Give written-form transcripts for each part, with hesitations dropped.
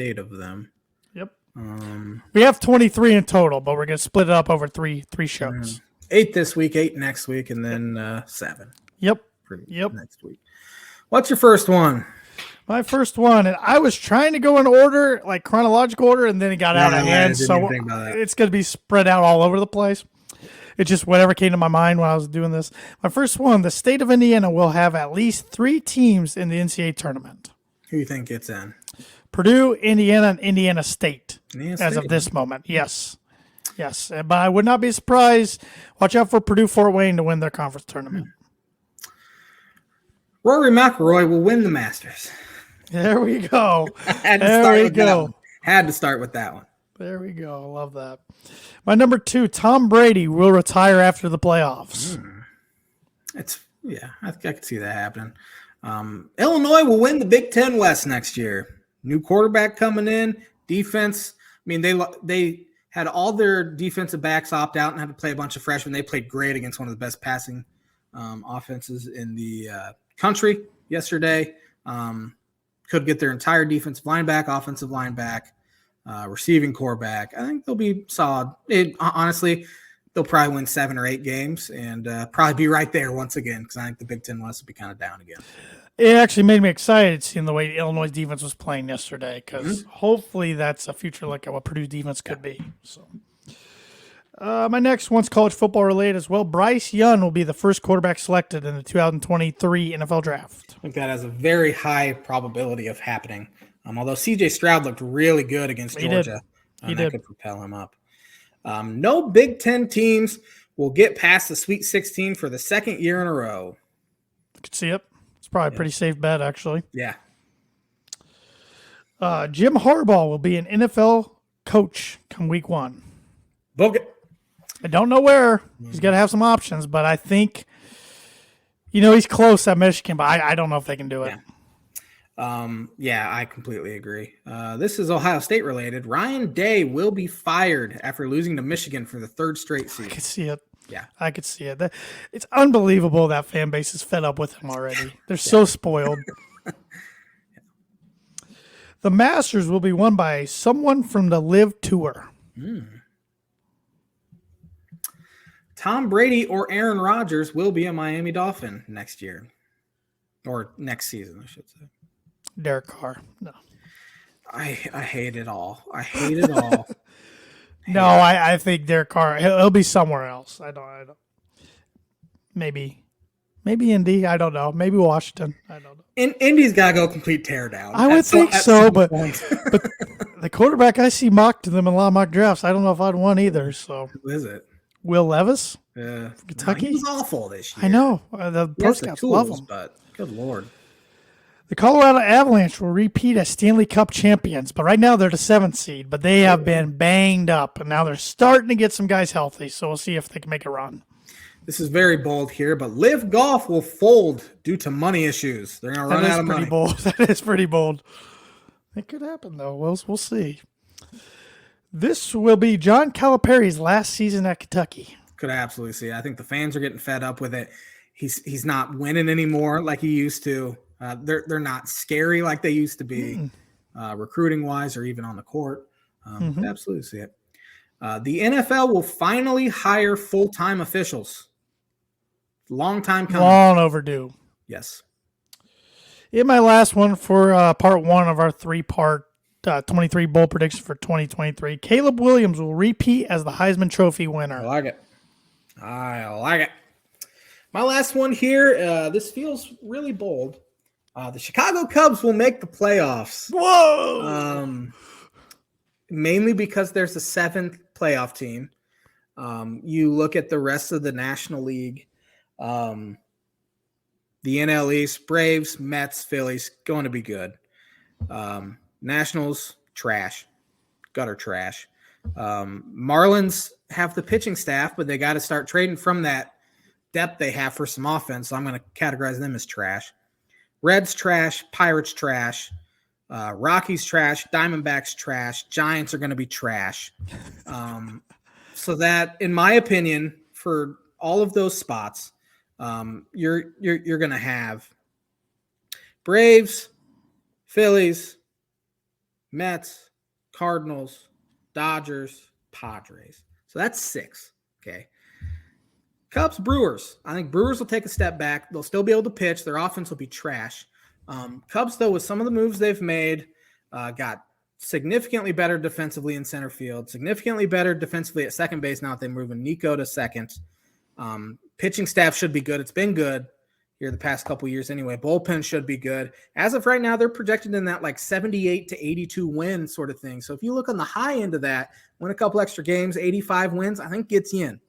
8 of them. Yep. We have 23 in total, but we're going to split it up over three shows. 8 this week, 8 next week, and then 7. Yep. Next week. What's your first one? My first one, and I was trying to go in order, like chronological order, and then it got out of hand, so it's going to be spread out all over the place. It's just whatever came to my mind when I was doing this. My first one, the state of Indiana will have at least 3 teams in the NCAA tournament. Who do you think gets in? Purdue, Indiana, and Indiana State as of this moment. Yes. But I would not be surprised. Watch out for Purdue Fort Wayne to win their conference tournament. Rory McIlroy will win the Masters. There we go. Had to start with that one. There we go. I love that. My number 2, Tom Brady will retire after the playoffs. I could see that happening. Illinois will win the Big Ten West next year. New quarterback coming in, defense. I mean, they had all their defensive backs opt out and had to play a bunch of freshmen. They played great against one of the best passing offenses in the country yesterday. Could get their entire defensive line back, offensive line back, receiving core back. I think they'll be solid. Honestly, they'll probably win 7 or 8 games and probably be right there once again because I think the Big Ten West will be kind of down again. It actually made me excited seeing the way Illinois' defense was playing yesterday because hopefully that's a future like what Purdue's defense could be. So, my next one's college football related as well. Bryce Young will be the first quarterback selected in the 2023 NFL Draft. I think that has a very high probability of happening. Although C.J. Stroud looked really good against Georgia. That could propel him up. No Big Ten teams will get past the Sweet 16 for the second year in a row. I could see it. It's probably a pretty safe bet, actually. Yeah. Jim Harbaugh will be an NFL coach come week 1. Book it. I don't know where. He's got to have some options, but I think, he's close at Michigan, but I don't know if they can do it. Yeah. I completely agree. This is Ohio State related. Ryan Day will be fired after losing to Michigan for the 3rd straight season. I could see it. Yeah. I could see it. It's unbelievable that fan base is fed up with him already. They're so spoiled. The Masters will be won by someone from the Live Tour. Tom Brady or Aaron Rodgers will be a Miami Dolphin next year. Or next season, I should say. Derek Carr. No. I hate it all. I hate it all. No, I think Derek Carr, he'll be somewhere else. I don't. Maybe Indy. I don't know. Maybe Washington. I don't know. Indy's got to go complete teardown. I would think so, but the quarterback I see mocked to them in a lot of mock drafts, I don't know if I'd want either. So who is it? Will Levis? Yeah. Kentucky? He was awful this year. I know. The Pro Scouts love him. But good Lord. The Colorado Avalanche will repeat as Stanley Cup champions, but right now they're the 7th seed, but they have been banged up, and now they're starting to get some guys healthy, so we'll see if they can make a run. This is very bold here, but Live Golf will fold due to money issues. They're going to run out of money. That is pretty bold. It could happen, though. We'll see. This will be John Calipari's last season at Kentucky. Could absolutely see. I think the fans are getting fed up with it. He's not winning anymore like he used to. They're not scary like they used to be, recruiting wise or even on the court. Could absolutely see it. The NFL will finally hire full-time officials. Long time coming. Long overdue. Yes. In my last one for part 1 of our 3-part 23 bowl prediction for 2023, Caleb Williams will repeat as the Heisman Trophy winner. I like it. My last one here, this feels really bold. The Chicago Cubs will make the playoffs. Whoa! Mainly because there's a 7th playoff team. You look at the rest of the National League, the NL East, Braves, Mets, Phillies, going to be good. Nationals, trash. Gutter trash. Marlins have the pitching staff, but they got to start trading from that depth they have for some offense, so I'm going to categorize them as trash. Reds trash, Pirates trash, Rockies trash, Diamondbacks trash, Giants are going to be trash. So that, in my opinion, for all of those spots, you're going to have Braves, Phillies, Mets, Cardinals, Dodgers, Padres. So that's 6. Okay. Cubs, Brewers. I think Brewers will take a step back. They'll still be able to pitch. Their offense will be trash. Cubs, though, with some of the moves they've made, got significantly better defensively in center field, significantly better defensively at second base now that they're moving Nico to second. Pitching staff should be good. It's been good here the past couple years anyway. Bullpen should be good. As of right now, they're projected in that like 78 to 82 win sort of thing. So if you look on the high end of that, win a couple extra games, 85 wins, I think gets you in.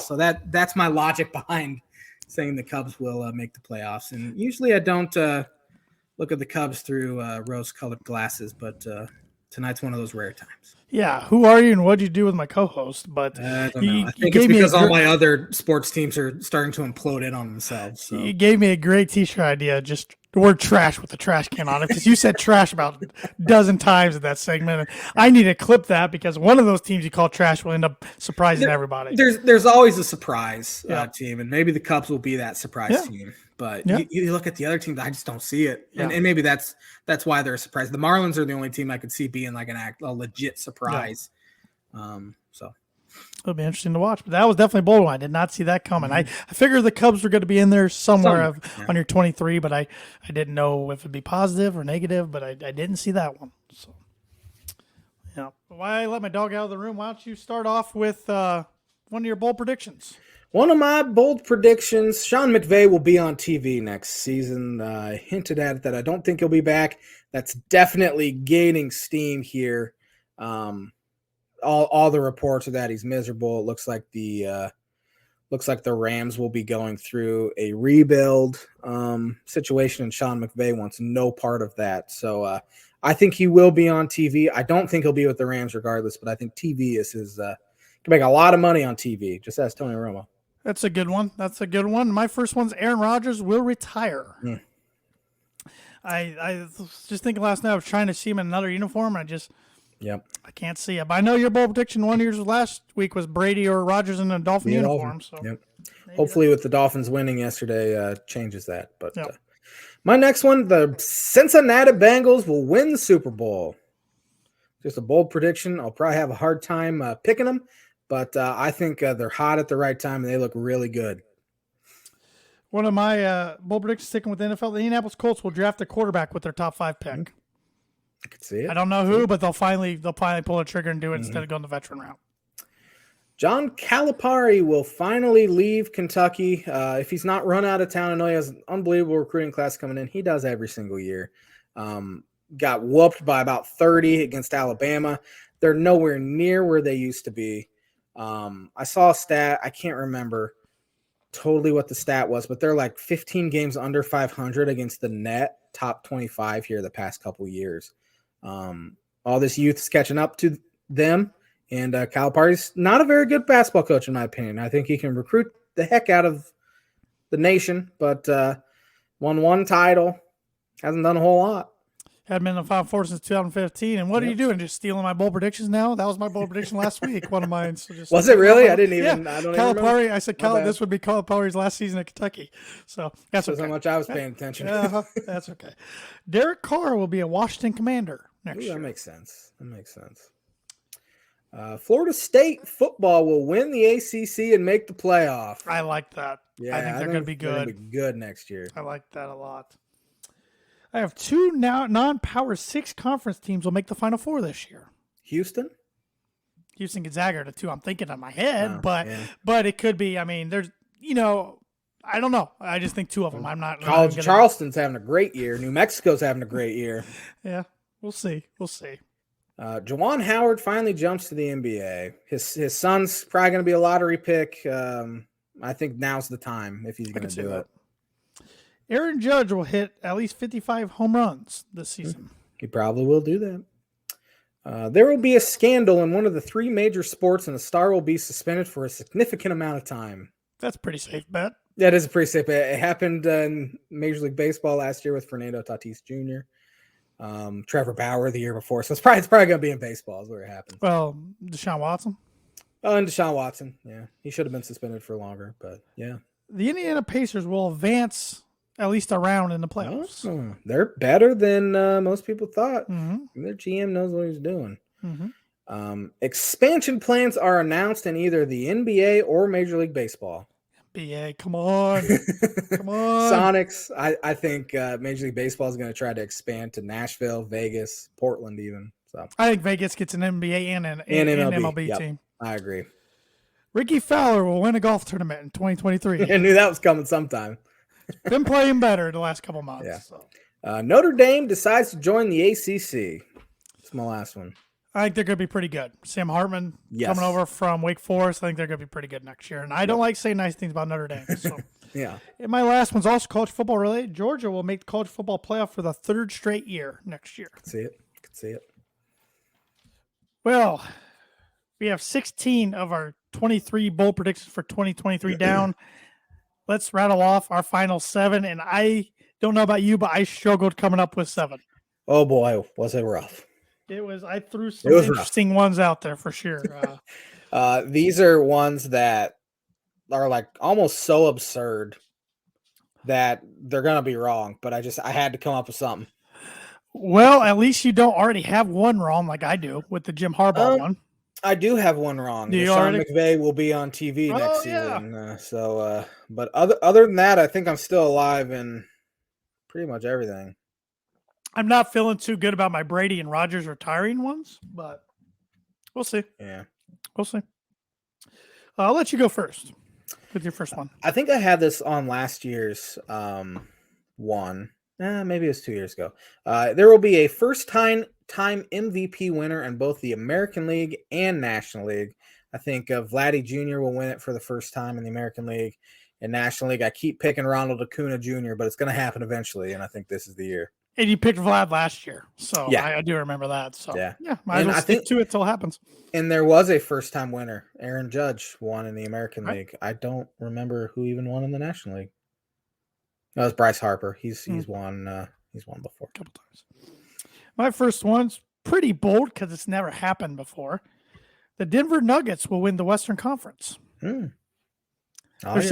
So that's my logic behind saying the Cubs will make the playoffs. And usually I don't look at the Cubs through rose-colored glasses, but tonight's one of those rare times. Yeah, who are you and what did you do with my co-host? But I don't know. I think it's because all my other sports teams are starting to implode in on themselves. So. You gave me a great T-shirt idea, just the word trash with the trash can on it, because you said trash about a dozen times in that segment. And I need to clip that because one of those teams you call trash will end up surprising everybody. There's always a surprise team, and maybe the Cubs will be that surprise team. But you look at the other teams, I just don't see it. And maybe that's why they're a surprise. The Marlins are the only team I could see being like a legit surprise. So it'll be interesting to watch. But that was definitely a bold one. I did not see that coming. I figured the Cubs were going to be in there somewhere on your 23, but I didn't know if it'd be positive or negative, but I didn't see that one. So why I let my dog out of the room, why don't you start off with one of your bold predictions? One of my bold predictions, Sean McVay will be on TV next season. I hinted at it that I don't think he'll be back. That's definitely gaining steam here. All the reports are that he's miserable. It looks like the Rams will be going through a rebuild situation, and Sean McVay wants no part of that. So I think he will be on TV. I don't think he'll be with the Rams regardless, but I think TV is his can make a lot of money on TV. Just ask Tony Romo. That's a good one. My first one's Aaron Rodgers will retire. I was just thinking last night, I was trying to see him in another uniform, and I can't see it. But I know your bold prediction one year last week was Brady or Rodgers in a Dolphin uniform. So hopefully with the Dolphins winning yesterday changes that. But my next one, the Cincinnati Bengals will win the Super Bowl. Just a bold prediction. I'll probably have a hard time picking them. But I think they're hot at the right time, and they look really good. One of my bold predictions sticking with the NFL, the Indianapolis Colts will draft a quarterback with their top 5 pick. I could see it. I don't know who, but they'll finally pull the trigger and do it instead of going the veteran route. John Calipari will finally leave Kentucky. If he's not run out of town, I know he has an unbelievable recruiting class coming in. He does every single year. Got whooped by about 30 against Alabama. They're nowhere near where they used to be. I saw a stat. I can't remember totally what the stat was, but they're like 15 games under 500 against the net top 25 here the past couple years. All this youth is catching up to them, and Calipari's not a very good basketball coach in my opinion. I think he can recruit the heck out of the nation, but won one title, hasn't done a whole lot. Hadn't been in the Final Four since 2015. And what are you doing? Just stealing my bold predictions now? That was my bold prediction last week. One of mine. So just was it really? I didn't even. I don't Calipari. Even remember. I said this would be Calipari's last season at Kentucky. So that's okay. How much I was paying attention. That's okay. Derek Carr will be a Washington Commander next year. That makes sense. Florida State football will win the ACC and make the playoff. I like that. Yeah, I think they're going to be good. They're going to be good next year. I like that a lot. I have 2 now non-Power 6 conference teams will make the Final Four this year. Houston, Gonzaga are the 2 I'm thinking in my head, but it could be. I mean, there's I don't know. I just think 2 of them. I'm not. College of Charleston's having a great year. New Mexico's having a great year. Yeah, we'll see. Juwan Howard finally jumps to the NBA. His son's probably going to be a lottery pick. I think now's the time if he's going to do it. Aaron Judge will hit at least 55 home runs this season. He probably will do that. There will be a scandal in one of the 3 major sports, and the star will be suspended for a significant amount of time. That's a pretty safe bet. That is a pretty safe bet. It happened in Major League Baseball last year with Fernando Tatis Jr., Trevor Bauer the year before. So it's probably going to be in baseball is where it happens. Well, Deshaun Watson. Oh, and Deshaun Watson. Yeah. He should have been suspended for longer, but yeah. The Indiana Pacers will advance at least around in the playoffs. Oh, they're better than most people thought. Mm-hmm. Their GM knows what he's doing. Mm-hmm. Expansion plans are announced in either the NBA or Major League Baseball. NBA, come on. Come on. Sonics, I think Major League Baseball is going to try to expand to Nashville, Vegas, Portland even. So I think Vegas gets an NBA and an MLB team. I agree. Ricky Fowler will win a golf tournament in 2023. I knew that was coming sometime. Been playing better the last couple months. Yeah. So. Notre Dame decides to join the ACC. That's my last one. I think they're going to be pretty good. Sam Hartman coming over from Wake Forest. I think they're going to be pretty good next year. And I don't like saying nice things about Notre Dame. So. Yeah. And my last one's also college football related. Georgia will make the college football playoff for the third straight year next year. Can see it. Well, we have 16 of our 23 bowl predictions for 2023 down. Let's rattle off our final 7. And I don't know about you, but I struggled coming up with 7. Oh boy, was it rough. I threw some interesting ones out there for sure. These are ones that are like almost so absurd that they're going to be wrong, but I had to come up with something. Well, at least you don't already have one wrong like I do with the Jim Harbaugh one. I do have one wrong. Sean McVay will be on TV next season. But other than that, I think I'm still alive in pretty much everything. I'm not feeling too good about my Brady and Rodgers retiring ones, but we'll see. Yeah. We'll see. I'll let you go first with your first one. I think I had this on last year's one. Maybe it was 2 years ago. There will be a first-time MVP winner in both the American League and National League. I think Vladdy Jr. will win it for the first time in the American League. In National League, I keep picking Ronald Acuna Jr., but it's going to happen eventually, and I think this is the year. And you picked Vlad last year, so yeah. I do remember that. So might as well stick to it till it happens. And there was a first-time winner. Aaron Judge won in the American League. I don't remember who even won in the National League. That was Bryce Harper. He's won. He's won before a couple times. My first one's pretty bold because it's never happened before. The Denver Nuggets will win the Western Conference. They're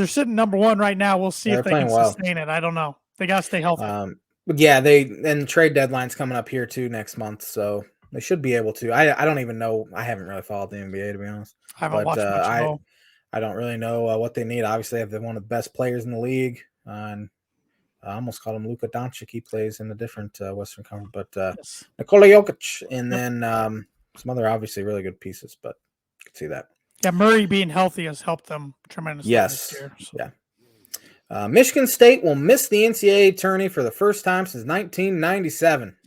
sitting number 1 right now. We'll see if they can sustain it. I don't know. They got to stay healthy. And trade deadline's coming up here too next month, so they should be able to. I don't even know. I haven't really followed the NBA to be honest. I haven't watched much at all. I don't really know what they need. Obviously, they have one of the best players in the league. And I almost called him Luka Doncic. He plays in a different Western Conference, but Nikola Jokic, and then some other obviously really good pieces. But you can see that. Yeah, Murray being healthy has helped them tremendously. Yes, this year, so. Yeah. Michigan State will miss the NCAA tourney for the first time since 1997.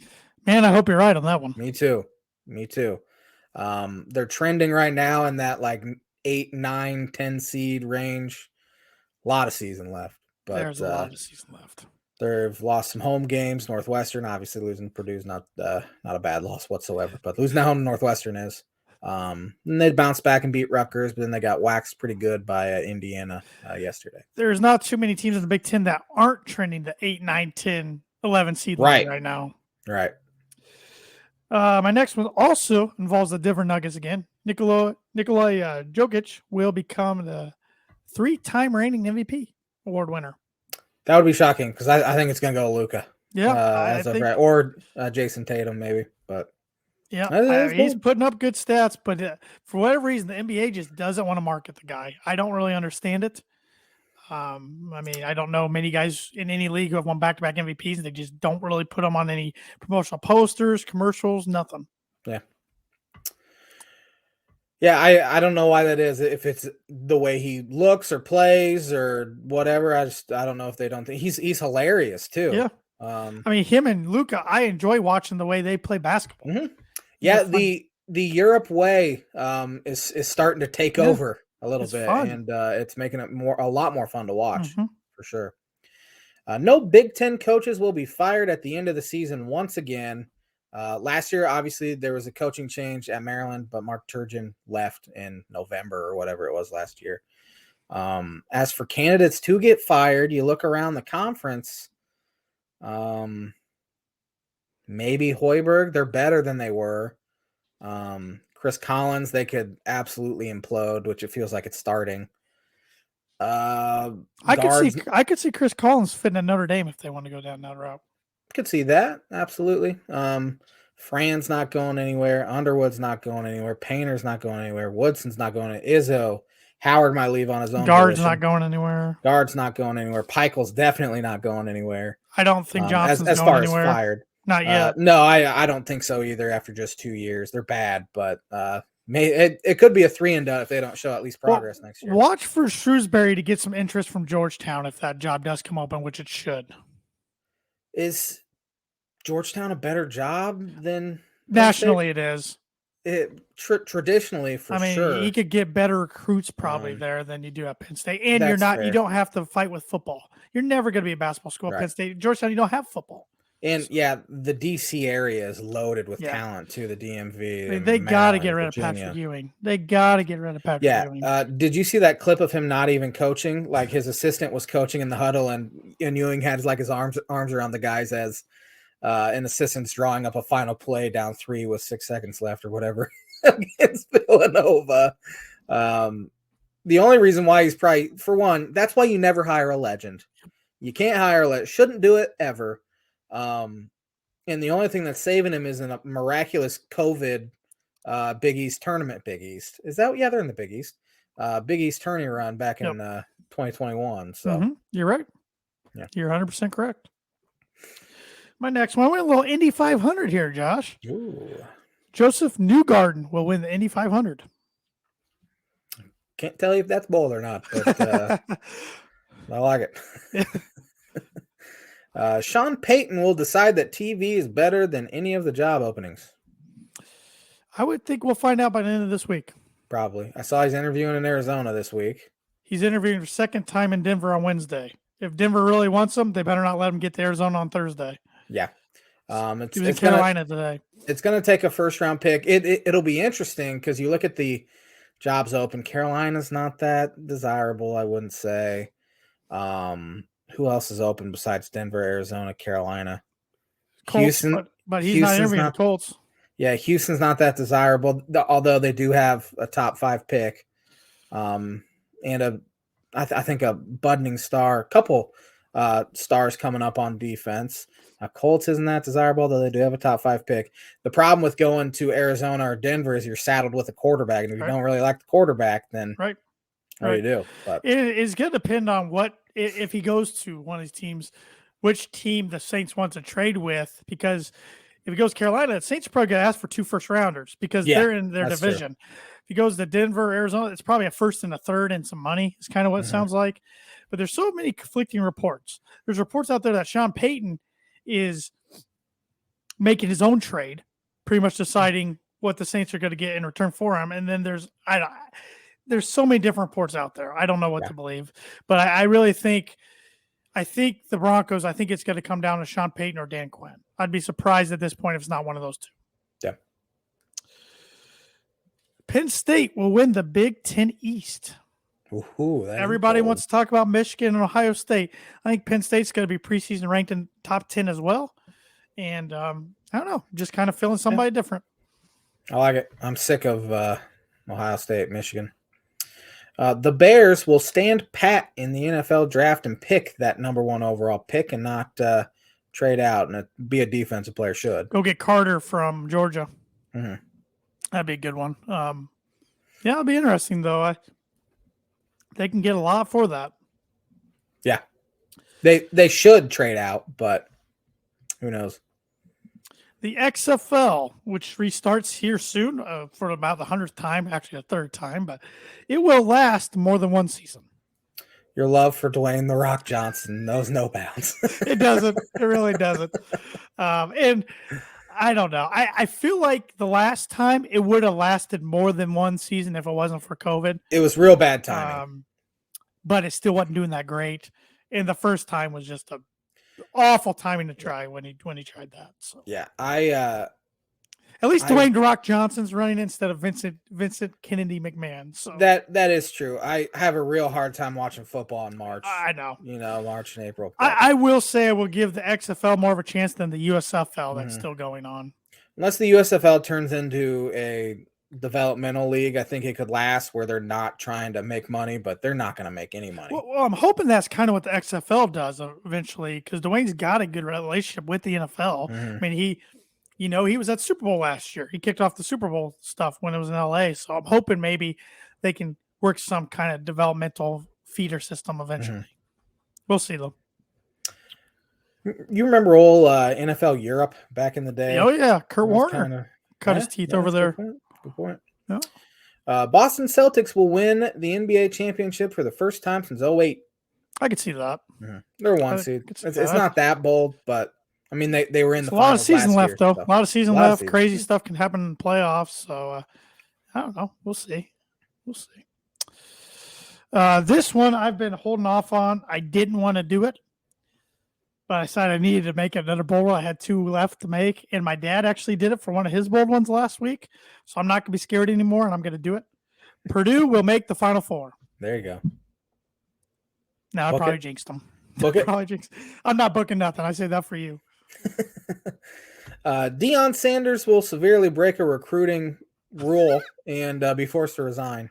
Man, I hope you're right on that one. Me too. They're trending right now in that like 8, 9, 10 seed range. A lot of season left. But there's a lot of season left. They've lost some home games. Northwestern, obviously losing to Purdue is not a bad loss whatsoever. But losing at home to Northwestern is. And they bounced back and beat Rutgers, but then they got waxed pretty good by Indiana yesterday. There's not too many teams in the Big Ten that aren't trending to 8, 9, 10, 11 seed right now. Right. My next one also involves the Denver Nuggets again. Nikola Jokic will become the 3-time reigning MVP award winner. That would be shocking because I think it's going to go to Luka. Yeah. Or Jason Tatum maybe. But yeah, he's putting up good stats, but for whatever reason, the NBA just doesn't want to market the guy. I don't really understand it. I mean, I don't know many guys in any league who have won back-to-back MVPs, and they just don't really put them on any promotional posters, commercials, nothing. Yeah. Yeah, I don't know why that is. If it's the way he looks or plays or whatever, I don't know if they don't think he's hilarious too. Yeah. I mean, him and Luka, I enjoy watching the way they play basketball. Mm-hmm. Yeah, the Europe way is starting to take over a little bit, fun. And it's making it a lot more fun to watch for sure. No Big Ten coaches will be fired at the end of the season once again. Last year, obviously, there was a coaching change at Maryland, but Mark Turgeon left in November or whatever it was last year. As for candidates to get fired, you look around the conference, maybe Hoiberg, they're better than they were. Chris Collins, they could absolutely implode, which it feels like it's starting. I could see Chris Collins fitting at Notre Dame if they want to go down that route. Could see that, absolutely. Fran's not going anywhere. Underwood's not going anywhere. Painter's not going anywhere. Woodson's not going anywhere. Izzo. Howard might leave on his own. Guard's not going anywhere. Guard's not going anywhere. Peikel's definitely not going anywhere. I don't think Johnson's as going far anywhere. As fired. Not yet. No, I don't think so either after just 2 years. They're bad, but it could be a 3 and done if they don't show at least progress next year. Watch for Shrewsbury to get some interest from Georgetown if that job does come open, which it should. Is Georgetown a better job than nationally? It is. Traditionally, for sure. You could get better recruits probably there than you do at Penn State, and you don't have to fight with football. You're never going to be a basketball school at Penn State. Georgetown, you don't have football. And the DC area is loaded with talent too. The DMV. They got to get rid of Patrick Ewing. Did you see that clip of him not even coaching? Like his assistant was coaching in the huddle, and Ewing had like his arms around the guys as an assistant's drawing up a final play down 3 with 6 seconds left or whatever against Villanova. The only reason why he's probably, for one, that's why you never hire a legend. You can't hire a legend. Shouldn't do it ever. And the only thing that's saving him is in a miraculous COVID Big East tournament. Big East is that? Yeah, they're in the Big East. Big East tourney run back in 2021. So you're right. Yeah, you're 100% correct. My next one, we went a little Indy 500 here, Josh. Ooh. Joseph Newgarden will win the Indy 500. Can't tell you if that's bold or not, but I like it. Sean Payton will decide that TV is better than any of the job openings. I would think we'll find out by the end of this week. Probably. I saw he's interviewing in Arizona this week. He's interviewing for second time in Denver on Wednesday. If Denver really wants him, they better not let him get to Arizona on Thursday. Yeah. He was in Carolina today. It's going to take a first-round pick. It'll be interesting because you look at the jobs open. Carolina's not that desirable, I wouldn't say. Who else is open besides Denver, Arizona, Carolina? Colts, Houston. But he's not interviewing the Colts. Yeah, Houston's not that desirable, although they do have a top 5 pick. And I think a budding star, a couple stars coming up on defense. Colts isn't that desirable, though they do have a top 5 pick. The problem with going to Arizona or Denver is you're saddled with a quarterback, and if you don't really like the quarterback, then what do you do? But it's going to depend on if he goes to one of these teams, which team the Saints want to trade with, because if he goes to Carolina, the Saints are probably going to ask for 2 first-rounders because they're in their division. True. If he goes to Denver, Arizona, it's probably a first and a third and some money. It's kind of what it sounds like. But there's so many conflicting reports. There's reports out there that Sean Payton is making his own trade, pretty much deciding what the Saints are going to get in return for him. And then there's so many different reports out there. I don't know what to believe, but I really think the Broncos, I think it's going to come down to Sean Payton or Dan Quinn. I'd be surprised at this point if it's not one of those two. Yeah. Penn State will win the Big Ten East. Ooh, everybody wants to talk about Michigan and Ohio State. I think Penn State's going to be preseason ranked in top 10 as well. And I don't know, just kind of feeling somebody different. I like it. I'm sick of Ohio State, Michigan. The Bears will stand pat in the NFL draft and pick that number 1 overall pick and not trade out and be a defensive player. Should go get Carter from Georgia. Mm-hmm. That'd be a good one. It'll be interesting though. They can get a lot for that. Yeah, they should trade out, but who knows? The XFL, which restarts here soon for about the 100th time, actually the 3rd time, but it will last more than one season. Your love for Dwayne "The Rock" Johnson knows no bounds. It doesn't. It really doesn't. And I don't know. I feel like the last time it would have lasted more than one season if it wasn't for COVID. It was real bad timing. But it still wasn't doing that great. And the first time was just a awful timing to try when he tried that. So yeah, at least Dwayne "The Rock" Johnson's running instead of Vincent Kennedy McMahon. So that is true. I have a real hard time watching football in March. I know. March and April. I will say I will give the XFL more of a chance than the USFL that's still going on. Unless the USFL turns into a developmental league. I think it could last where they're not trying to make money, but they're not going to make any money. Well, I'm hoping that's kind of what the XFL does eventually, because Dwayne's got a good relationship with the NFL. I mean, he was at Super Bowl last year. He kicked off the Super Bowl stuff when it was in LA. So I'm hoping maybe they can work some kind of developmental feeder system eventually. We'll see though. You remember old NFL Europe back in the day? Oh yeah, Kurt Warner cut his teeth over there. Good point. Yeah. Boston Celtics will win the NBA championship for the first time since 2008. I could see that. They're one seed. It's not that bold, but I mean they were in the finals. A lot of season left, year, though. So. A lot of season left. Crazy stuff can happen in the playoffs. So I don't know. We'll see. This one I've been holding off on. I didn't want to do it, but I decided I needed to make another bold. I had 2 left to make, and my dad actually did it for one of his bold ones last week. So I'm not going to be scared anymore, and I'm going to do it. Purdue will make the Final Four. There you go. No, I probably jinxed them. Book it. I'm not booking nothing. I say that for you. Deion Sanders will severely break a recruiting rule and be forced to resign.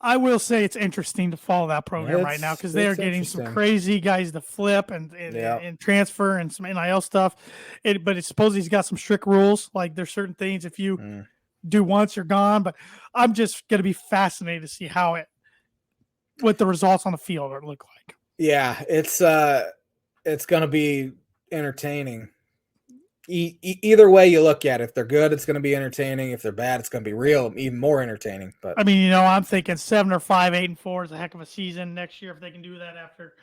I will say it's interesting to follow that program right now because they are getting some crazy guys to flip and transfer and some NIL stuff. But it's supposed he's got some strict rules. Like there's certain things if you do once, you're gone. But I'm just going to be fascinated to see what the results on the field look like. Yeah, it's going to be entertaining. Either way you look at it, if they're good, it's going to be entertaining. If they're bad, it's going to be even more entertaining. But I mean, I'm thinking 7 or 5, 8-4 is a heck of a season next year if they can do that after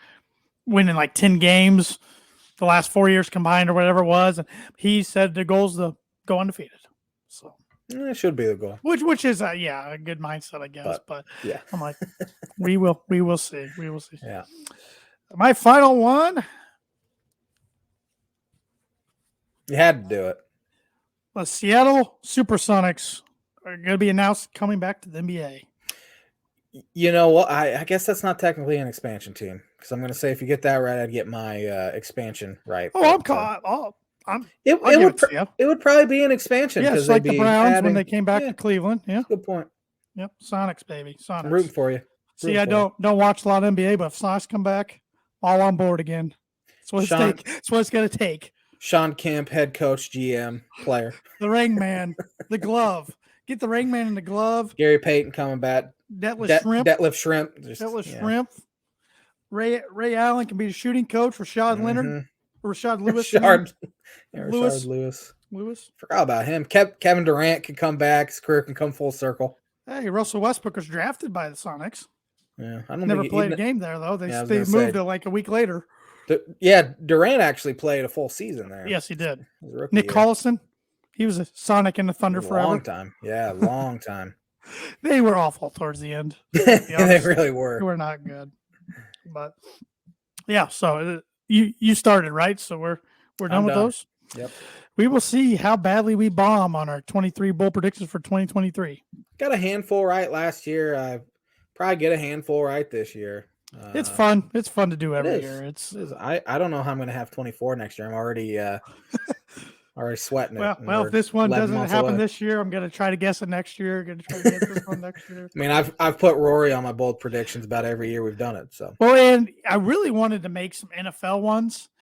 winning like 10 games the last 4 years combined or whatever it was. And he said the goal is to go undefeated. So it should be the goal. Which is a good mindset, I guess. But yeah, I'm like, we will see. We will see. Yeah. My final one. You had to do it. The Seattle Supersonics are going to be announced coming back to the NBA. You know what? I guess that's not technically an expansion team because I'm going to say if you get that right, I'd get my expansion right. Oh, it would probably be an expansion. Yeah, it's like the Browns when they came back to Cleveland. Yeah, good point. Yep, Sonics, baby, Sonics. I'm rooting for you. I don't watch a lot of NBA, but if Sonics come back, all on board again. That's what it's going to take. Sean Kemp, head coach, GM, player. The ring man, the glove. Get the ring man in the glove. Gary Payton coming back. Detlef Shrimp. Ray Allen can be the shooting coach. Rashad Leonard. Rashad Lewis. Rashard Lewis. Forgot about him. Kevin Durant can come back. His career can come full circle. Hey, Russell Westbrook was drafted by the Sonics. Yeah, I never played a game there, though. They moved it like a week later. Durant actually played a full season there. Yes, he did. Nick Collison, he was a Sonic in the Thunder forever. Long time. Yeah, long time. They were awful towards the end. They really were. They were not good. But yeah, so you started, right? So we're done with those. Yep. We will see how badly we bomb on our 23 bowl predictions for 2023. Got a handful right last year. I probably get a handful right this year. It's fun. It's fun to do every year. I don't know how I'm going to have 24 next year. I'm already sweating it. Well, if this one doesn't happen this year, I'm going to try to guess it next year. Going to try to guess this one next year. I mean, I've put Rory on my bold predictions about every year we've done it. So and I really wanted to make some NFL ones,